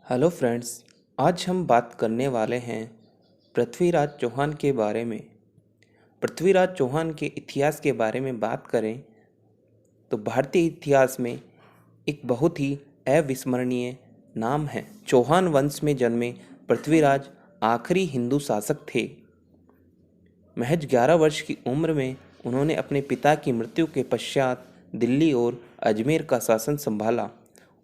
Hello friends. आज हम बात करने वाले हैं पृथ्वीराज चौहान के बारे में। पृथ्वीराज चौहान के इतिहास के बारे में बात करें तो भारतीय इतिहास में एक बहुत ही अविस्मरणीय नाम है। चौहान वंश में जन्मे पृथ्वीराज आखिरी हिंदू शासक थे। महज 11 वर्ष की उम्र में उन्होंने अपने पिता की मृत्यु के पश्चात दिल्ली और अजमेर का शासन संभाला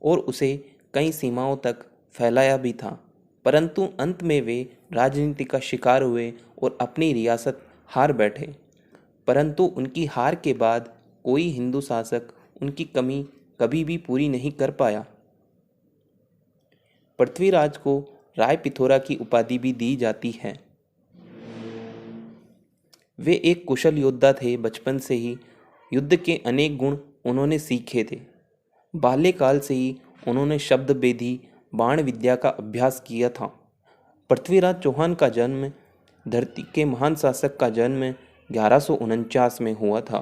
और उसे कई सीमाओं तक फैलाया भी था, परंतु अंत में वे राजनीति का शिकार हुए और अपनी रियासत हार बैठे। परंतु उनकी हार के बाद कोई हिंदू शासक उनकी कमी कभी भी पूरी नहीं कर पाया। पृथ्वीराज को राय पिथौरा की उपाधि भी दी जाती है। वे एक कुशल योद्धा थे। बचपन से ही युद्ध के अनेक गुण उन्होंने सीखे थे। बाल्यकाल से ही उन्होंने शब्द बेदी बाण विद्या का अभ्यास किया था। पृथ्वीराज चौहान का जन्म धरती के महान शासक का जन्म 1149 में हुआ था।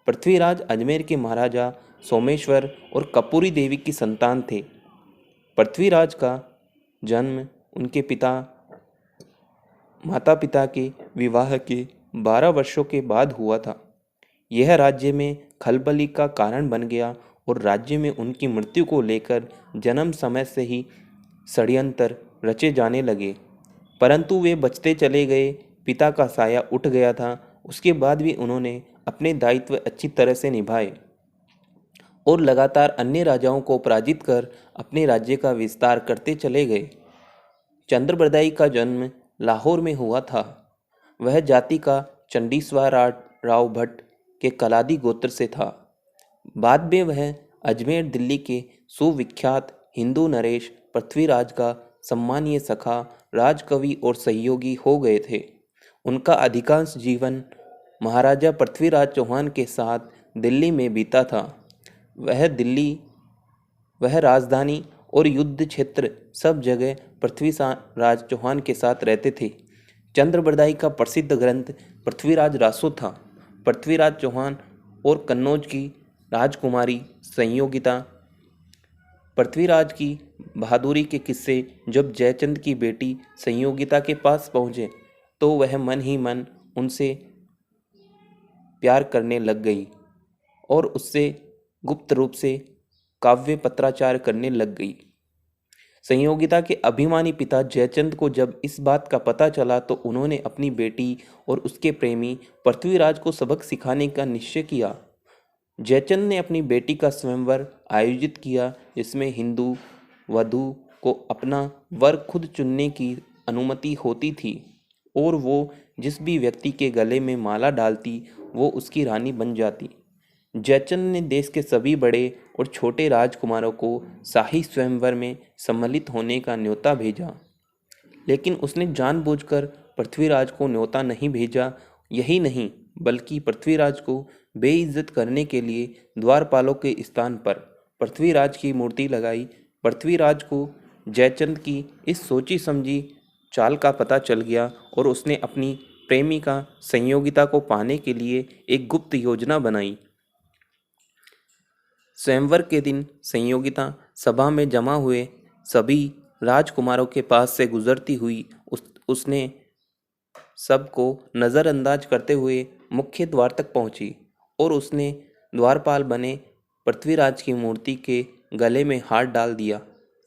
पृथ्वीराज अजमेर के महाराजा सोमेश्वर और कपूरी देवी की संतान थे। पृथ्वीराज का जन्म उनके माता पिता के विवाह के 12 वर्षों के बाद हुआ था। यह राज्य में खलबली का कारण बन गया और राज्य में उनकी मृत्यु को लेकर जन्म समय से ही षड्यंत्र रचे जाने लगे, परंतु वे बचते चले गए। पिता का साया उठ गया था। उसके बाद भी उन्होंने अपने दायित्व अच्छी तरह से निभाए और लगातार अन्य राजाओं को पराजित कर अपने राज्य का विस्तार करते चले गए। चंद्रबरदाई का जन्म लाहौर में हुआ था। वह जाति का चंडीश्वर राव भट्ट के कलादी गोत्र से था। बाद में वह अजमेर दिल्ली के सुविख्यात हिंदू नरेश पृथ्वीराज का सम्मानीय सखा, राजकवि और सहयोगी हो गए थे। उनका अधिकांश जीवन महाराजा पृथ्वीराज चौहान के साथ दिल्ली में बीता था। वह राजधानी और युद्ध क्षेत्र सब जगह पृथ्वीराज चौहान के साथ रहते थे। चंद्रबरदाई का प्रसिद्ध ग्रंथ पृथ्वीराज रासो था। पृथ्वीराज चौहान और कन्नौज की राजकुमारी संयोगिता पृथ्वीराज की बहादुरी के किस्से जब जयचंद की बेटी संयोगिता के पास पहुँचे तो वह मन ही मन उनसे प्यार करने लग गई और उससे गुप्त रूप से काव्य पत्राचार करने लग गई। संयोगिता के अभिमानी पिता जयचंद को जब इस बात का पता चला तो उन्होंने अपनी बेटी और उसके प्रेमी पृथ्वीराज को सबक सिखाने का निश्चय किया। जयचंद ने अपनी बेटी का स्वयंवर आयोजित किया, जिसमें हिंदू वधू को अपना वर खुद चुनने की अनुमति होती थी और वो जिस भी व्यक्ति के गले में माला डालती वो उसकी रानी बन जाती। जयचंद ने देश के सभी बड़े और छोटे राजकुमारों को शाही स्वयंवर में सम्मिलित होने का न्योता भेजा, लेकिन उसने जानबूझकर पृथ्वीराज को न्योता नहीं भेजा। यही नहीं बल्कि पृथ्वीराज को बेइज्जत करने के लिए द्वारपालों के स्थान पर पृथ्वीराज की मूर्ति लगाई। पृथ्वीराज को जयचंद की इस सोची समझी चाल का पता चल गया और उसने अपनी प्रेमिका संयोगिता को पाने के लिए एक गुप्त योजना बनाई। स्वयंवर के दिन संयोगिता सभा में जमा हुए सभी राजकुमारों के पास से गुजरती हुई उसने सबको नज़रअंदाज करते हुए मुख्य द्वार तक पहुंची और उसने द्वारपाल बने पृथ्वीराज की मूर्ति के गले में हाथ डाल दिया।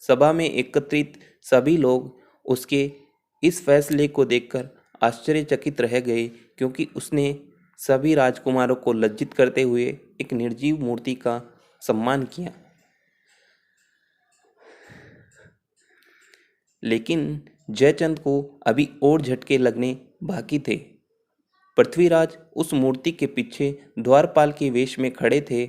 सभा में एकत्रित सभी लोग उसके इस फैसले को देखकर आश्चर्यचकित रह गए, क्योंकि उसने सभी राजकुमारों को लज्जित करते हुए एक निर्जीव मूर्ति का सम्मान किया। लेकिन जयचंद को अभी और झटके लगने बाकी थे। पृथ्वीराज उस मूर्ति के पीछे द्वारपाल के वेश में खड़े थे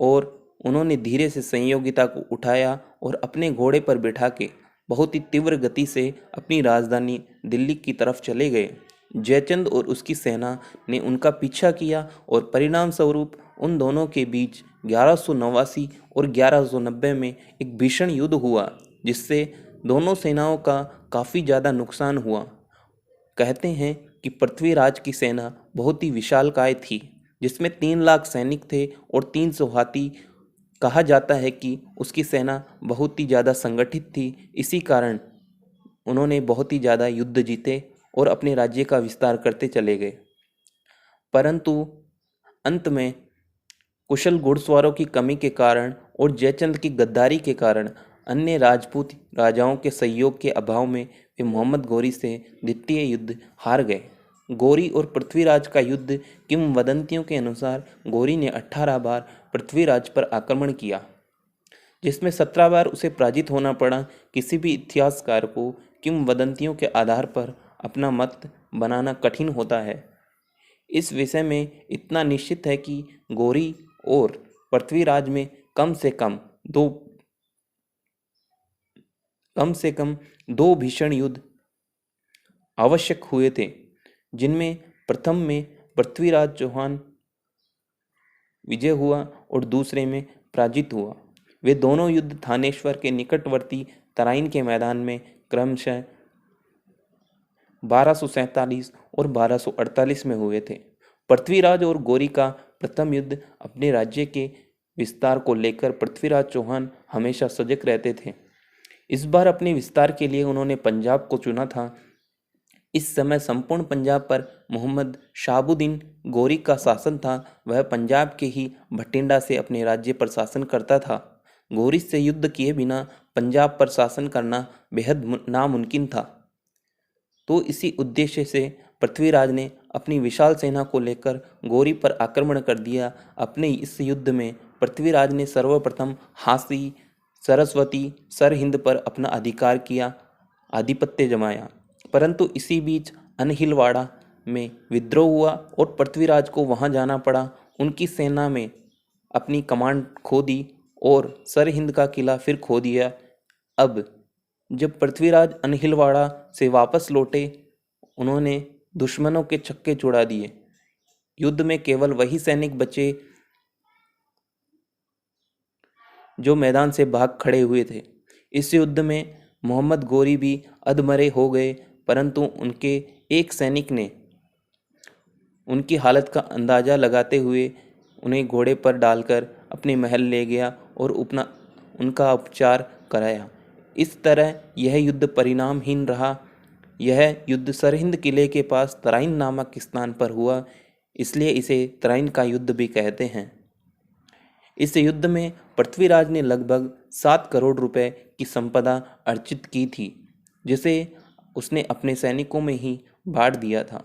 और उन्होंने धीरे से संयोगिता को उठाया और अपने घोड़े पर बिठा के बहुत ही तीव्र गति से अपनी राजधानी दिल्ली की तरफ चले गए। जयचंद और उसकी सेना ने उनका पीछा किया और परिणाम स्वरूप उन दोनों के बीच 1189 और 1190 में एक भीषण युद्ध हुआ, जिससे दोनों सेनाओं का काफ़ी ज़्यादा नुकसान हुआ। कहते हैं कि पृथ्वीराज की सेना बहुत ही विशालकाय थी, जिसमें 3 लाख सैनिक थे और 300 हाथी कहा जाता है कि उसकी सेना बहुत ही ज़्यादा संगठित थी, इसी कारण उन्होंने बहुत ही ज़्यादा युद्ध जीते और अपने राज्य का विस्तार करते चले गए। परंतु अंत में कुशल घुड़सवारों की कमी के कारण और जयचंद की गद्दारी के कारण अन्य राजपूत राजाओं के सहयोग के अभाव में वे मोहम्मद गौरी से द्वितीय युद्ध हार गए। गौरी और पृथ्वीराज का युद्ध किंवदंतियों के अनुसार गौरी ने 18 बार पृथ्वीराज पर आक्रमण किया, जिसमें 17 बार उसे पराजित होना पड़ा। किसी भी इतिहासकार को किंवदंतियों के आधार पर अपना मत बनाना कठिन होता है। इस विषय में इतना निश्चित है कि गौरी और पृथ्वीराज में कम से कम दो भीषण युद्ध आवश्यक हुए थे, जिनमें प्रथम में पृथ्वीराज चौहान विजय हुआ और दूसरे में पराजित हुआ। वे दोनों युद्ध थानेश्वर के निकटवर्ती तराइन के मैदान में क्रमशः 1247 और 1248 में हुए थे। पृथ्वीराज और गौरी का प्रथम युद्ध अपने राज्य के विस्तार को लेकर पृथ्वीराज चौहान हमेशा सजग रहते थे। इस बार अपने विस्तार के लिए उन्होंने पंजाब को चुना था। इस समय संपूर्ण पंजाब पर मोहम्मद शाहबुद्दीन गौरी का शासन था। वह पंजाब के ही भटिंडा से अपने राज्य पर शासन करता था। गौरी से युद्ध किए बिना पंजाब पर शासन करना बेहद नामुमकिन था। तो इसी उद्देश्य से पृथ्वीराज ने अपनी विशाल सेना को लेकर गौरी पर आक्रमण कर दिया। अपने इस युद्ध में पृथ्वीराज ने सर्वप्रथम हांसी, सरस्वती, सरहिंद पर अपना अधिकार किया, आधिपत्य जमाया। परंतु इसी बीच अनहिलवाड़ा में विद्रोह हुआ और पृथ्वीराज को वहां जाना पड़ा। उनकी सेना में अपनी कमांड खो दी और सरहिंद का किला फिर खो दिया। अब जब पृथ्वीराज अनहिलवाड़ा से वापस लौटे, उन्होंने दुश्मनों के छक्के छुड़ा दिए। युद्ध में केवल वही सैनिक बचे जो मैदान से भाग खड़े हुए थे। इस युद्ध में मोहम्मद गौरी भी अधमरे हो गए, परंतु उनके एक सैनिक ने उनकी हालत का अंदाजा लगाते हुए उन्हें घोड़े पर डालकर अपने महल ले गया और उनका उपचार कराया। इस तरह यह युद्ध परिणामहीन रहा। यह युद्ध सरहिंद किले के पास तराइन नामक स्थान पर हुआ, इसलिए इसे तराइन का युद्ध भी कहते हैं। इस युद्ध में पृथ्वीराज ने लगभग 7 करोड़ रुपए की संपदा अर्जित की थी, जिसे उसने अपने सैनिकों में ही बांट दिया था।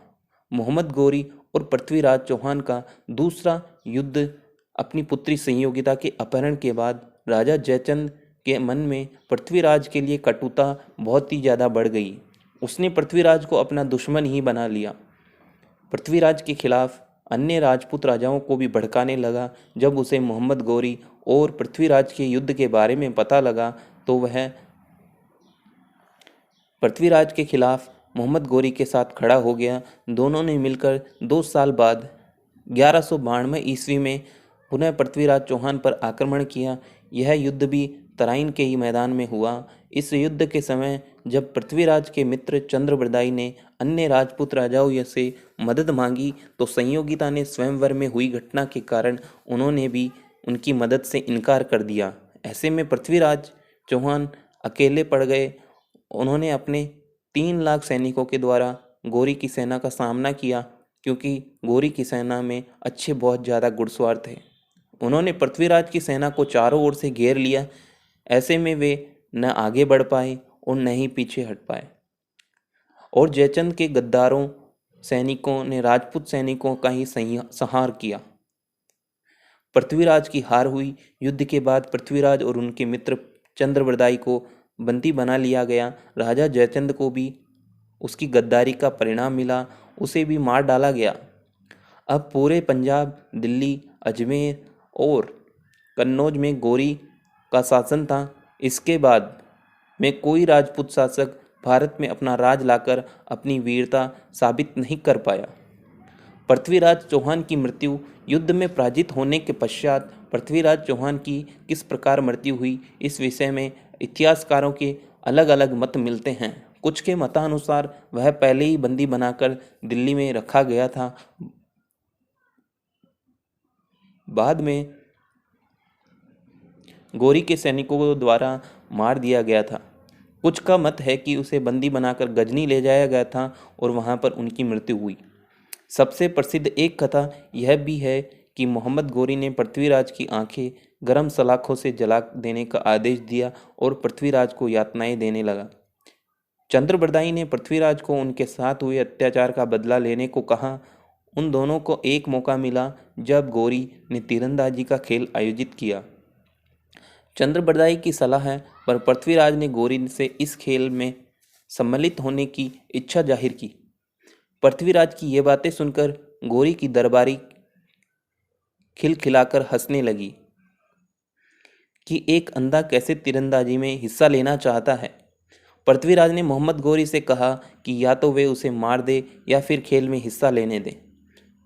मोहम्मद गौरी और पृथ्वीराज चौहान का दूसरा युद्ध अपनी पुत्री संयोगिता के अपहरण के बाद राजा जयचंद के मन में पृथ्वीराज के लिए कटुता बहुत ही ज़्यादा बढ़ गई। उसने पृथ्वीराज को अपना दुश्मन ही बना लिया। पृथ्वीराज के खिलाफ अन्य राजपूत राजाओं को भी भड़काने लगा। जब उसे मोहम्मद गौरी और पृथ्वीराज के युद्ध के बारे में पता लगा तो वह पृथ्वीराज के खिलाफ मोहम्मद गौरी के साथ खड़ा हो गया। दोनों ने मिलकर 2 साल बाद 1192 ईस्वी में पुनः पृथ्वीराज चौहान पर आक्रमण किया। यह युद्ध भी तराइन के ही मैदान में हुआ। इस युद्ध के समय जब पृथ्वीराज के मित्र चंद्रबरदाई ने अन्य राजपूत राजाओं से मदद मांगी तो संयोगिता ने स्वयंवर में हुई घटना के कारण उन्होंने भी उनकी मदद से इनकार कर दिया। ऐसे में पृथ्वीराज चौहान अकेले पड़ गए। उन्होंने अपने 3 लाख सैनिकों के द्वारा गौरी की सेना का सामना किया, क्योंकि गौरी की सेना में अच्छे बहुत ज़्यादा घुड़सवार थे। उन्होंने पृथ्वीराज की सेना को चारों ओर से घेर लिया। ऐसे में वे न आगे बढ़ पाए और न ही पीछे हट पाए, और जयचंद के गद्दारों सैनिकों ने राजपूत सैनिकों का ही संहार किया। पृथ्वीराज की हार हुई। युद्ध के बाद पृथ्वीराज और उनके मित्र चंद्रबरदाई को बंदी बना लिया गया। राजा जयचंद को भी उसकी गद्दारी का परिणाम मिला, उसे भी मार डाला गया। अब पूरे पंजाब, दिल्ली, अजमेर और कन्नौज में गौरी का शासन था। इसके बाद में कोई राजपूत शासक भारत में अपना राज लाकर अपनी वीरता साबित नहीं कर पाया। पृथ्वीराज चौहान की मृत्यु। युद्ध में पराजित होने के पश्चात पृथ्वीराज चौहान की किस प्रकार मृत्यु हुई, इस विषय में इतिहासकारों के अलग अलग मत मिलते हैं। कुछ के मतानुसार वह पहले ही बंदी बनाकर दिल्ली में रखा गया था। बाद में गौरी के सैनिकों द्वारा मार दिया गया था। कुछ का मत है कि उसे बंदी बनाकर गजनी ले जाया गया था और वहां पर उनकी मृत्यु हुई। सबसे प्रसिद्ध एक कथा यह भी है कि मोहम्मद गौरी ने पृथ्वीराज की आंखें गरम सलाखों से जला देने का आदेश दिया और पृथ्वीराज को यातनाएं देने लगा। चंद्रबरदाई ने पृथ्वीराज को उनके साथ हुए अत्याचार का बदला लेने को कहा। उन दोनों को एक मौका मिला जब गौरी ने तीरंदाजी का खेल आयोजित किया। चंद्रबरदाई की सलाह पर पृथ्वीराज ने गौरी से इस खेल में सम्मिलित होने की इच्छा जाहिर की। पृथ्वीराज की ये बातें सुनकर गौरी की दरबारी खिलखिलाकर हंसने लगी कि एक अंधा कैसे तीरंदाजी में हिस्सा लेना चाहता है। पृथ्वीराज ने मोहम्मद गौरी से कहा कि या तो वे उसे मार दे या फिर खेल में हिस्सा लेने दें।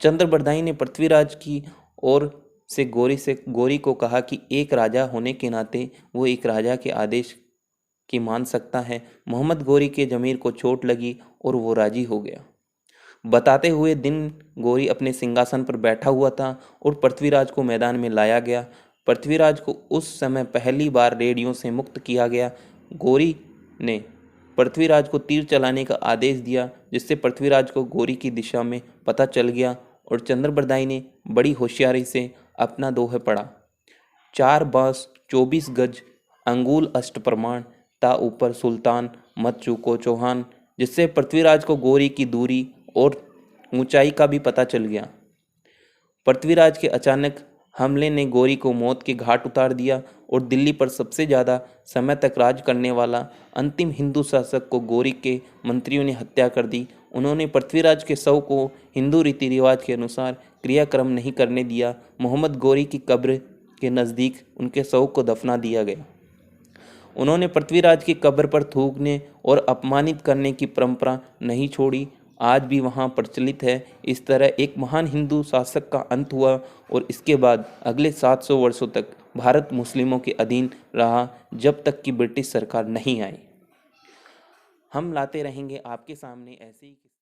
चंद्रबरदाई ने पृथ्वीराज की ओर से गौरी को कहा कि एक राजा होने के नाते वो एक राजा के आदेश की मान सकता है। मोहम्मद गौरी के जमीर को चोट लगी और वो राजी हो गया। बताते हुए दिन गौरी अपने सिंहासन पर बैठा हुआ था और पृथ्वीराज को मैदान में लाया गया। पृथ्वीराज को उस समय पहली बार रेडियो से मुक्त किया गया। गौरी ने पृथ्वीराज को तीर चलाने का आदेश दिया, जिससे पृथ्वीराज को गौरी की दिशा में पता चल गया और चंद्रबरदाई ने बड़ी होशियारी से अपना दोहा पढ़ा। 4 बांस 24 गज अंगुल अष्टप्रमाण ता ऊपर सुल्तान मत चूको चौहान, जिससे पृथ्वीराज को गौरी की दूरी और ऊंचाई का भी पता चल गया। पृथ्वीराज के अचानक हमले ने गौरी को मौत के घाट उतार दिया और दिल्ली पर सबसे ज़्यादा समय तक राज करने वाला अंतिम हिंदू शासक को गौरी के मंत्रियों ने हत्या कर दी। उन्होंने पृथ्वीराज के शव को हिंदू रीति रिवाज के अनुसार क्रियाक्रम नहीं करने दिया। मोहम्मद गौरी की कब्र के नज़दीक उनके शव को दफना दिया गया। उन्होंने पृथ्वीराज की कब्र पर थूकने और अपमानित करने की परंपरा नहीं छोड़ी, आज भी वहाँ प्रचलित है। इस तरह एक महान हिंदू शासक का अंत हुआ और इसके बाद अगले 700 वर्षों तक भारत मुस्लिमों के अधीन रहा, जब तक कि ब्रिटिश सरकार नहीं आई। हम लाते रहेंगे आपके सामने ऐसे ही